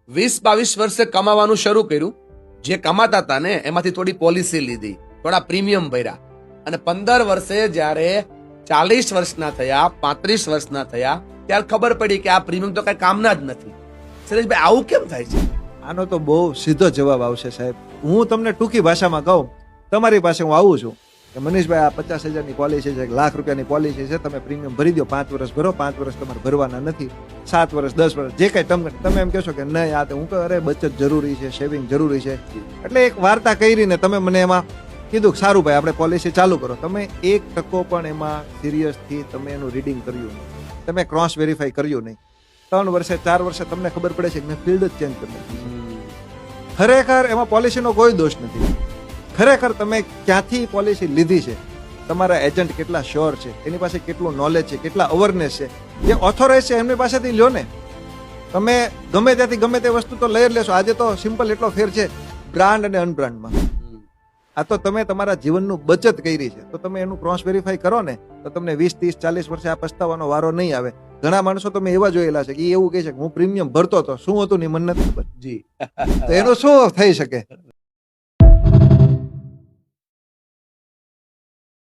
20-22 વર્ષે કમાવાનું શરૂ કર્યું. જે કમાતા હતા ને એમાંથી થોડી પોલિસી લીધી, થોડા પ્રીમિયમ ભર્યા, અને 15 વર્ષે જ્યારે 40 વર્ષના થયા, 35 વર્ષના થયા, ત્યારે ખબર પડી કે આ પ્રીમિયમ તો કઈ કામના જ નથી. સુરેશભાઈ, આવું કેમ થાય છે? આનો તો બહુ સીધો જવાબ આવશે સાહેબ. હું તમને ટૂંકી ભાષામાં કહું, તમારી પાસે હું આવું છું કે મનીષભાઈ, આ 50,000ની પોલિસી છે, 1 લાખ રૂપિયાની પોલિસી છે, તમે પ્રીમિયમ ભરી દો, 5 વર્ષ ભરો, 5 વર્ષ તમારે ભરવાના નથી, 7 વર્ષ 10 વર્ષ જે કઈ તમે એમ કહેશો કે નહીં, આ તો હું કહું અરે બચત જરૂરી છે, સેવિંગ જરૂરી છે. એટલે એક વાર્તા કરીને તમે મને એમાં કીધું કે સારું ભાઈ આપણે પોલિસી ચાલુ કરો. તમે 1% પણ એમાં સિરિયસથી તમે એનું રીડિંગ કર્યું નહીં, તમે ક્રોસ વેરીફાઈ કર્યું નહીં. 3 વર્ષે 4 વર્ષે તમને ખબર પડે છે કે મેં ફિલ્ડ જ ચેન્જ કરી નાખી. ખરેખર એમાં પોલિસીનો કોઈ દોષ નથી. ખરેખર તમે ક્યાંથી પોલિસી લીધી છે, તમારા એજન્ટ કેટલા શ્યોર છે, એની પાસે કેટલું નોલેજ છે, કેટલા અવેરનેસ છે, જે ઓથોરાઇઝ છે એમની પાસેથી લ્યો ને. તમે ગમે ત્યાંથી ગમે તે વસ્તુ તો લઈ જ લેશો. આજે તો સિમ્પલ એટલો ફેર છે બ્રાન્ડ અને અનબ્રાન્ડમાં. આ તો તમે તમારા જીવનનું બચત કરી છે, તો તમે એનું ક્રોસ વેરીફાઈ કરો ને, તો તમને 20, 30, 40 વર્ષે આ પસ્તાવાનો વારો નહીં આવે. ઘણા માણસો તમે એવા જોયેલા છે કે એવું કહે છે કે હું પ્રીમિયમ ભરતો હતો, શું હતું ને મને નથી ખબર. જી તો એનું શું થઈ શકે?